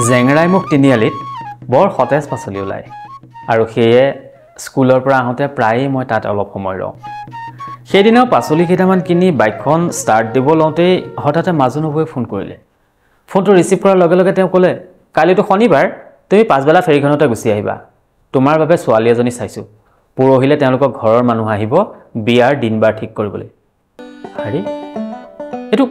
জেংৰাই মুখ তিনিআলিত বৰ সতেজ পাচলি ওলায় আৰু সেয়ে স্কুলৰ পৰা আহোঁতে প্ৰায়েই মই তাত অলপ সময় ৰওঁ সেইদিনাও পাচলি কেইটামান কিনি বাইকখন ষ্টাৰ্ট দিব লওঁতেই হঠাতে মাজু নবৌৱে ফোন কৰিলে ফোনটো ৰিচিভ কৰাৰ লগে লগে তেওঁ ক'লে কালিতো শনিবাৰ তুমি পাছবেলা ফেৰীখনতে গুচি আহিবা তোমাৰ বাবে ছোৱালী এজনী চাইছোঁ পৰহিলে তেওঁলোকৰ ঘৰৰ মানুহ আহিব বিয়াৰ দিনবাৰ ঠিক কৰিবলৈ আৰে এইটো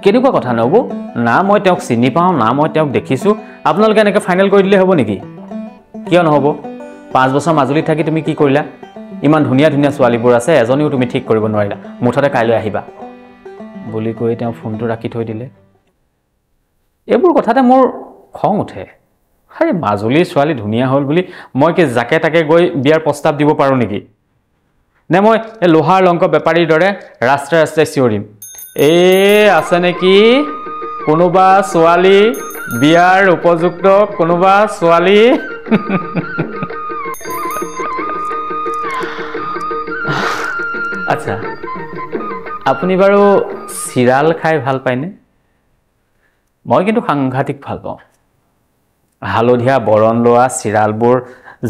কেনেকুৱা কথা নবৌ না মই তেওঁক চিনি পাওঁ না মই তেওঁক দেখিছোঁ আপোনালোকে এনেকৈ ফাইনেল কৰি দিলে হ'ব নেকি কিয় নহ'ব 5 বছৰ মাজুলীত থাকি তুমি কি কৰিলা ইমান ধুনীয়া ধুনীয়া ছোৱালীবোৰ আছে এজনীও তুমি ঠিক কৰিব নোৱাৰিলা মুঠতে কাইলৈ আহিবা বুলি কৈ তেওঁ ফোনটো ৰাখি থৈ দিলে এইবোৰ কথাতে মোৰ খং উঠে আৰে মাজুলীৰ ছোৱালী ধুনীয়া হ'ল বুলি মই কি জাকে তাকে গৈ বিয়াৰ প্ৰস্তাৱ দিব পাৰোঁ নেকি নে মই এই লোহাৰ লংক বেপাৰীৰ দৰে ৰাস্তাই ৰাস্তাই চিঞৰিম আছে নেকি কোনোবা ছোৱালী বিয়াৰ উপযুক্ত কোনোবা ছোৱালী আচ্ছা আপুনি বাৰু চিৰাল খাই ভাল পায়নে মই কিন্তু সাংঘাতিক ভাল পাওঁ হালধীয়া বৰণ লোৱা চিৰালবোৰ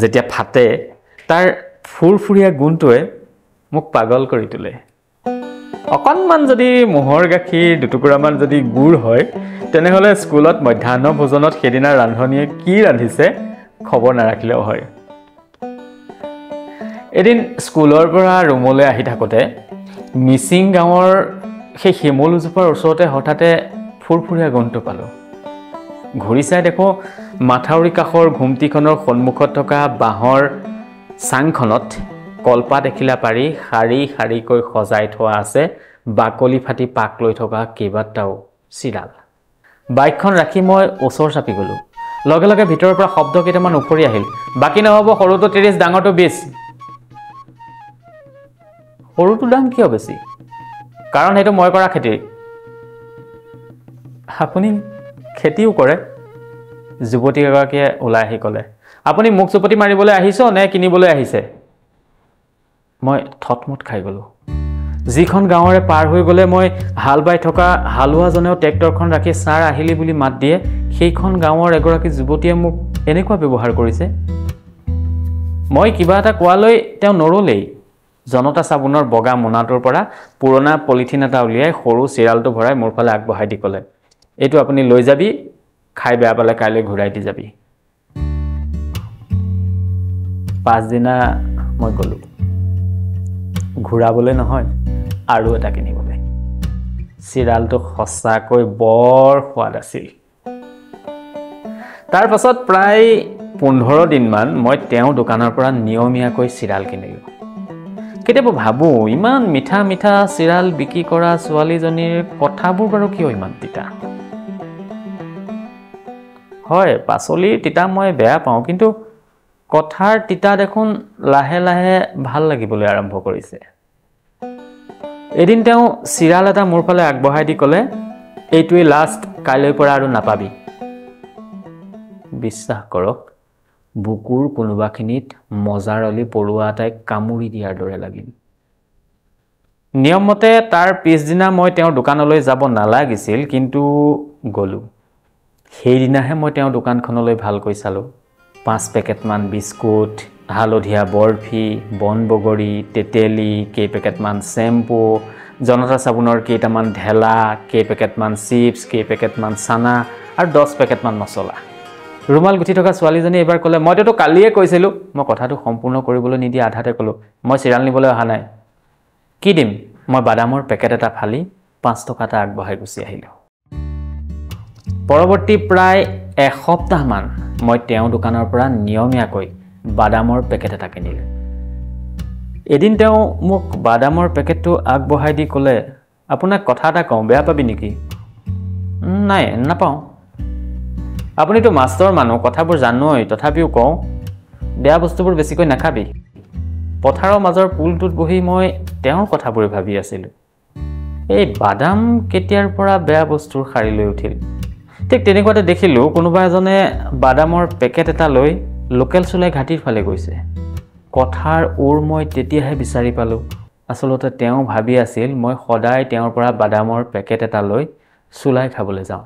যেতিয়া ফাটে তাৰ ফুৰফুৰীয়া গুণটোৱে মোক পাগল কৰি তোলে অকণমান যদি মহৰ গাখীৰ দুটুকুৰামান যদি গুড় হয় তেনেহ'লে স্কুলত মধ্যাহ্ন ভোজনত সেইদিনা ৰান্ধনীয়ে কি ৰান্ধিছে খবৰ নাৰাখিলেও হয় এদিন স্কুলৰ পৰা ৰুমলৈ আহি থাকোঁতে মিচিং গাঁৱৰ সেই শিমলুজোপাৰ ওচৰতে হঠাতে ফুৰফুৰীয়া গোন্ধটো পালোঁ ঘূৰি চাই দেখোঁ মাথাউৰি কাষৰ ঘুমটিখনৰ সন্মুখত থকা বাঁহৰ চাংখনত কলপাত এখিলা পাৰি শাৰী শাৰীকৈ সজাই থোৱা আছে বাকলি ফাটি পাক লৈ থকা কেইবাটাও চিৰাল বাইকখন ৰাখি মই ওচৰ চাপি গ'লোঁ লগে লগে ভিতৰৰ পৰা শব্দ কেইটামান উফৰি আহিল বাকী নহ'ব সৰুটো 30 ডাঙৰটো 20 সৰুটো দাম কিয় বেছি কাৰণ সেইটো মই কৰা খেতি আপুনি খেতিও কৰে যুৱতী এগৰাকীয়ে ওলাই আহি ক'লে আপুনি মোক চুপতি মাৰিবলৈ আহিছ নে কিনিবলৈ আহিছে মই থতমত খাই গ'লোঁ যিখন গাঁৱৰে পাৰ হৈ গ'লে মই হাল বাই থকা হালোৱাজনেও ট্ৰেক্টৰখন ৰাখি ছাৰ আহিলি বুলি মাত দিয়ে সেইখন গাঁৱৰ এগৰাকী যুৱতীয়ে মোক এনেকুৱা ব্যৱহাৰ কৰিছে মই কিবা এটা কোৱালৈ তেওঁ নৰলেই জনতা চাবোনৰ বগা মোনাটোৰ পৰা পুৰণা পলিথিন এটা উলিয়াই সৰু চিৰালটো ভৰাই মোৰ ফালে আগবঢ়াই দি ক'লে এইটো আপুনি লৈ যাবি খাই বেয়া পালে কাইলৈ ঘূৰাই দি যাবি পাছদিনা মই গ'লোঁ ঘূৰাবলৈ নহয় আৰু এটা কিনিবলৈ চিৰালটো সঁচাকৈ বৰ সোৱাদ আছিল তাৰ পাছত প্ৰায় 15 দিনমান মই তেওঁৰ দোকানৰ পৰা নিয়মীয়াকৈ চিৰাল কিনিলোঁ কেতিয়াবা ভাবোঁ ইমান মিঠা মিঠা চিৰাল বিক্ৰী কৰা ছোৱালীজনীৰ কথাবোৰ বাৰু কিয় ইমান তিতা হয় পাচলিৰ তিতা মই বেয়া পাওঁ কিন্তু কথাৰ তিতা দেখোন লাহে লাহে ভাল লাগিবলৈ আৰম্ভ কৰিছে এদিন তেওঁ চিৰাল এটা মোৰ ফালে আগবঢ়াই দি ক'লে এইটোৱে লাষ্ট কাইলৈৰ পৰা আৰু নাপাবি বিশ্বাস কৰক বুকুৰ কোনোবাখিনিত মজাৰলি পৰুৱা এটাই কামুৰি দিয়াৰ দৰে লাগিল নিয়মমতে তাৰ পিছদিনা মই তেওঁৰ দোকানলৈ যাব নালাগিছিল কিন্তু গ'লোঁ সেইদিনাহে মই তেওঁৰ দোকানখনলৈ ভালকৈ চালোঁ 5 পেকেটমান বিস্কুট হালধীয়া বৰফি বন বগৰী তেতেলী কেইপেকেটমান চেম্পু জনতা চাবোনৰ কেইটামান ঢেলা কেইপেকেটমান চিপছ কেইপেকেটমান চানা আৰু 10 পেকেটমান মছলা ৰুমাল গুঠি থকা ছোৱালীজনী এবাৰ ক'লে মইতো কালিয়ে কৈছিলোঁ মই কথাটো সম্পূৰ্ণ কৰিবলৈ নিদি আধাতে ক'লোঁ মই চিৰাল নিবলৈ অহা নাই কি দিম মই বাদামৰ পেকেট এটা ফালি 5 টকা এটা আগবঢ়াই গুচি আহিলোঁ পৰৱৰ্তী প্ৰায় এসপ্তাহমান মই তেওঁৰ দোকানৰ পৰা নিয়মীয়াকৈ বাদামৰ পেকেট এটা কিনিলোঁ এদিন তেওঁ মোক বাদামৰ পেকেটটো আগবঢ়াই দি ক'লে আপোনাক কথা এটা কওঁ বেয়া পাবি নেকি নাই নাপাওঁ আপুনিতো মাষ্টৰ মানুহ কথাবোৰ জানোই তথাপিও কওঁ বেয়া বস্তুবোৰ বেছিকৈ নাখাবি পথাৰৰ মাজৰ পুলটোত বহি মই তেওঁৰ কথাবোৰে ভাবি আছিলোঁ এই বাদাম কেতিয়াৰ পৰা বেয়া বস্তুৰ শাৰী লৈ উঠিল ঠিক তেনেকুৱাতে দেখিলোঁ কোনোবা এজনে বাদামৰ পেকেট এটা লৈ লোকেল চুলাই ঘাটিৰ ফালে গৈছে কথাৰ ওৰ মই তেতিয়াহে বিচাৰি পালোঁ আসলতে তেওঁ ভাবি আছিল মই সদায় তেওঁৰ পৰা বাদামৰ পেকেট এটা লৈ চুলাই খাবলৈ যাওঁ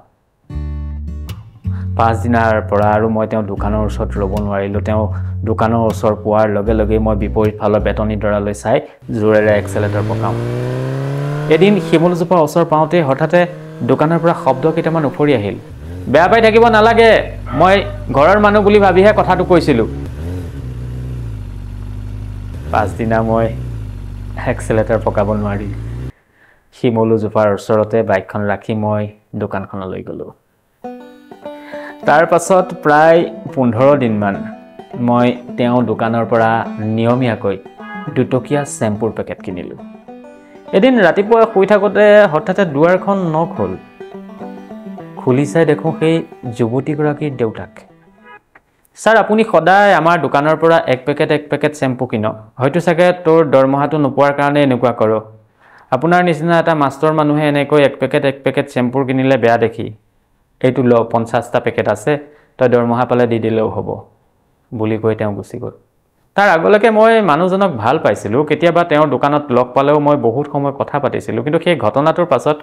5 দিনৰ পৰা আৰু মই তেওঁ দোকানৰ ওচৰত ৰ'ব নোৱাৰিলোঁ। তেওঁ দোকানৰ ওচৰ পোৱাৰ লগে লগে মই বিপৰীত ফালৰ বেতনী দৰালৈ চাই জোৰেৰে এক্সেলেটাৰ পকাওঁ। এদিন শিমলুজোপা ওচৰ পাওঁতে হঠাতে দোকানৰ পৰা শব্দ কেইটামান উফৰি আহিল। বেয়া পাই থাকিব নালাগে, মই ঘৰৰ মানুহ বুলি ভাবিহে কথাটো কৈছিলোঁ। পাছদিনা মই এক্সেলেটাৰ পকাব নোৱাৰি শিমলুজোপাৰ ওচৰতে বাইকখন ৰাখি মই দোকানখনলৈ গ'লোঁ। তাৰ পাছত প্ৰায় 15 দিনমান মই তেওঁ দোকানৰ পৰা নিয়মীয়াকৈ 2 টকীয়া চেম্পুৰ পেকেট কিনিলোঁ। এদিন ৰাতিপুৱা শুই থাকোঁতে হঠাতে দুৱাৰখন নক হ'ল। খুলি চাই দেখোঁ সেই যুৱতীগৰাকীৰ দেউতাক। ছাৰ, আপুনি সদায় আমাৰ দোকানৰ পৰা এক পেকেট চেম্পু কিনক। হয়তো চাগে তোৰ দৰমহাটো নোপোৱাৰ কাৰণে এনেকুৱা কৰ। আপোনাৰ নিচিনা এটা মাষ্টৰ মানুহে এনেকৈ এক পেকেট চেম্পুৰ কিনিলে বেয়া দেখি। এইটো ল, 50টা পেকেট আছে, তই দৰমহা পালে দি দিলেও হ'ব বুলি কৈ তেওঁ গুচি গ'ল। তাৰ আগলৈকে মই মানুহজনক ভাল পাইছিলোঁ। কেতিয়াবা তেওঁৰ দোকানত লগ পালেও মই বহুত সময় কথা পাতিছিলোঁ। কিন্তু সেই ঘটনাটোৰ পাছত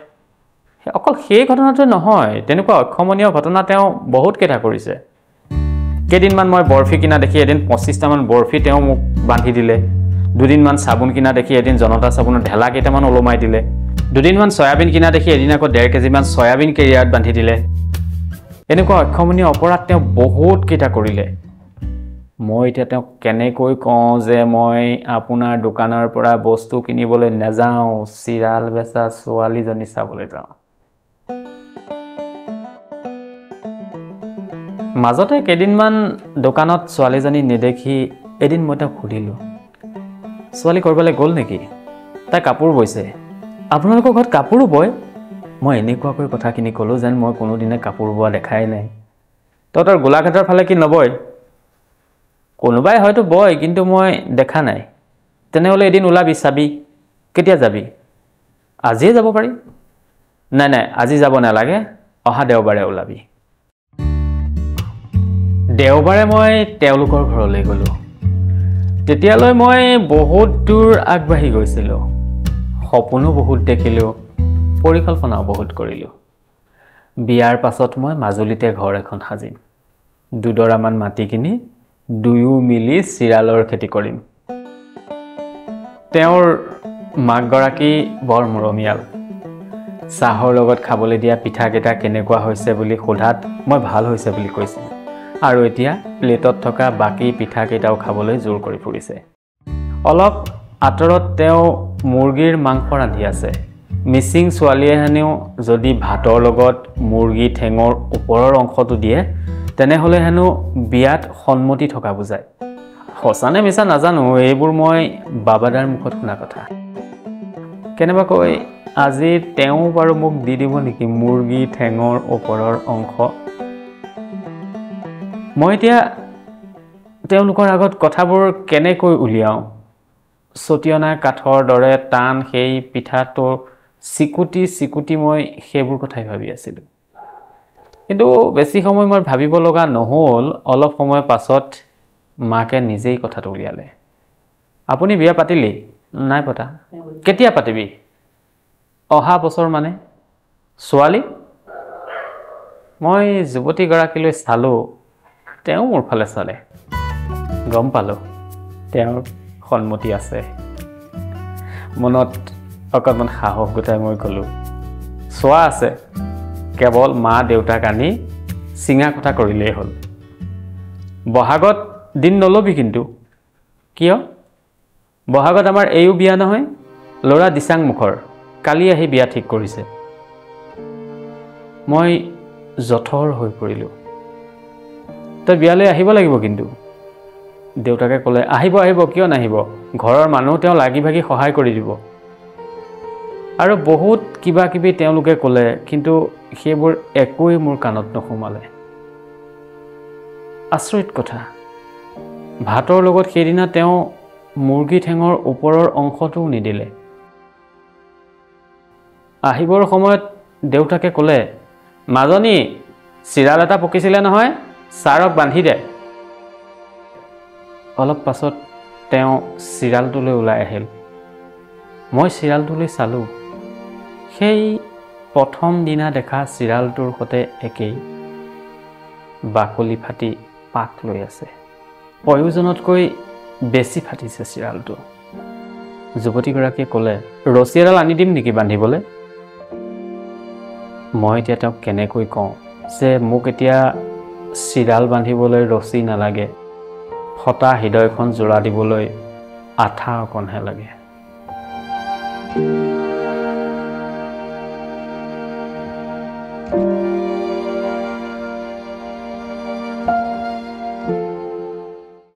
অকল সেই ঘটনাটো নহয়, তেনেকুৱা অক্ষমনীয় ঘটনা তেওঁ বহুত কেইটা কৰিছে। কেইদিনমান মই বৰফি কিনা দেখি এদিন 25টামান বৰফি তেওঁ মোক বান্ধি দিলে। দুদিনমান চাবোন কিনা দেখি এদিন জনতা চাবোনৰ ঢেলা কেইটামান ওলমাই দিলে। দুদিনমান চয়াবিন কিনা দেখি এদিন আকৌ 1.5 কেজিমান চয়াবিন কেৰিয়াৰত বান্ধি দিলে। এনেকুৱা অক্ষমনীয় অপৰাধ তেওঁ বহুত কেইটা কৰিলে। মই এতিয়া তেওঁক কেনেকৈ কওঁ যে মই আপোনাৰ দোকানৰ পৰা বস্তু কিনিবলৈ নাযাওঁ, চিৰাল বেচা ছোৱালীজনী চাবলৈ যাওঁ। মাজতে কেইদিনমান দোকানত ছোৱালীজনী নেদেখি এদিন মই তেওঁক সুধিলোঁ, ছোৱালী ক'ৰবালৈ গ'ল নেকি? তাই কাপোৰ বৈছে। আপোনালোকৰ ঘৰত কাপোৰো বয়? মই এনেকুৱাকৈ কথাখিনি ক'লোঁ যেন মই কোনোদিনে কাপোৰ বোৱা দেখাই নাই। তহঁতৰ গোলাঘাটৰ ফালে কি নবয়? কোনোবাই হয়তো বয়, কিন্তু মই দেখা নাই। তেনেহ'লে এদিন ওলাবি, চাবি। কেতিয়া যাবি? আজিয়ে যাব পাৰি। নাই, আজি যাব নালাগে, অহা দেওবাৰে ওলাবি। দেওবাৰে মই তেওঁলোকৰ ঘৰলৈ গ'লোঁ। তেতিয়ালৈ মই বহুত দূৰ আগবাঢ়ি গৈছিলোঁ। সপোনো বহুত দেখিলোঁ, পৰিকল্পনাও বহুত কৰিলোঁ। বিয়াৰ পাছত মই মাজুলীতে ঘৰ এখন সাজিম। 2 ডৰামান মাটি কিনি দুয়ো মিলি চিৰালৰ খেতি কৰিম। তেওঁৰ মাকগৰাকী বৰ মৰমীয়াল। চাহৰ লগত খাবলৈ দিয়া পিঠাকেইটা কেনেকুৱা হৈছে বুলি সোধাত মই ভাল হৈছে বুলি কৈছিলোঁ। আৰু এতিয়া প্লেটত থকা বাকী পিঠাকেইটাও খাবলৈ জোৰ কৰি ফুৰিছে। অলপ আঁতৰত তেওঁ মুৰ্গীৰ মাংস ৰান্ধি আছে। মিচিং ছোৱালীয়ে হেনো যদি ভাতৰ লগত মুৰ্গী ঠেঙৰ ওপৰৰ অংশটো দিয়ে, তেনেহ'লে হেনো বিয়াত সন্মতি থকা বুজায়। সঁচানে মিছা নাজানো, এইবোৰ মই বাবাদাৰ মুখত শুনা কথা। কেনেবাকৈ আজি তেওঁ বাৰু মোক দি দিব নেকি মুৰ্গী ঠেঙৰ ওপৰৰ অংশ? মই এতিয়া তেওঁলোকৰ আগত কথাবোৰ কেনেকৈ উলিয়াওঁ? চটিয়না কাঠৰ দৰে টান সেই পিঠাটো চিকুটি মই সেইবোৰ কথাই ভাবি আছিলোঁ। কিন্তু বেছি সময় মই ভাবিব লগা নহ'ল। অলপ সময় পাছত মাকে নিজেই কথাটো উলিয়ালে। আপুনি বিয়া পাতিলি? নাই পতা। কেতিয়া পাতিবি? অহা বছৰ মানে। ছোৱালী? মই যুৱতীগৰাকীলৈ চালোঁ, তেওঁ মোৰ ফালে চালে। গম পালোঁ তেওঁৰ সন্মতি আছে। মনত অকণমান সাহস গোটাই মই ক'লোঁ, চোৱা আছে, কেৱল মা দেউতাক আনি চিঙা কথা কৰিলেই হ'ল। বহাগত দিন নল'বি কিন্তু। কিয়? বহাগত আমাৰ এইও বিয়া নহয়, ল'ৰা দিচাং মুখৰ। কালি আহি বিয়া ঠিক কৰিছে। মই জঠৰ হৈ পৰিলোঁ। তই বিয়ালৈ আহিব লাগিব কিন্তু। দেউতাকে ক'লে, আহিব, কিয় নাহিব? ঘৰৰ মানুহ তেওঁ লাগি ভাগি সহায় কৰি দিব। আৰু বহুত কিবা কিবি তেওঁলোকে ক'লে, কিন্তু সেইবোৰ একোৱেই মোৰ কাণত নোসোমালে। আচৰিত কথা, ভাতৰ লগত সেইদিনা তেওঁ মুৰ্গী ঠেঙৰ ওপৰৰ অংশটোও নিদিলে। আহিবৰ সময়ত দেউতাকে ক'লে, মাজনী চিৰাল এটা পকিছিলে নহয়, ছাৰক বান্ধি দে। অলপ পাছত তেওঁ চিৰালটোলৈ ওলাই আহিল। মই চিৰালটোলৈ চালোঁ। সেই প্ৰথম দিনা দেখা চিৰালটোৰ সৈতে একেই। বাকলি ফাটি পাক লৈ আছে। প্ৰয়োজনতকৈ বেছি ফাটিছে চিৰালটো। যুৱতীগৰাকীয়ে ক'লে, ৰছী এডাল আনি দিম নেকি বান্ধিবলৈ? মই এতিয়া তেওঁক কেনেকৈ কওঁ যে মোক এতিয়া চিৰাল বান্ধিবলৈ ৰছী নালাগে, ফটা হৃদয়খন জোৰা দিবলৈ আঠা অকণহে লাগে।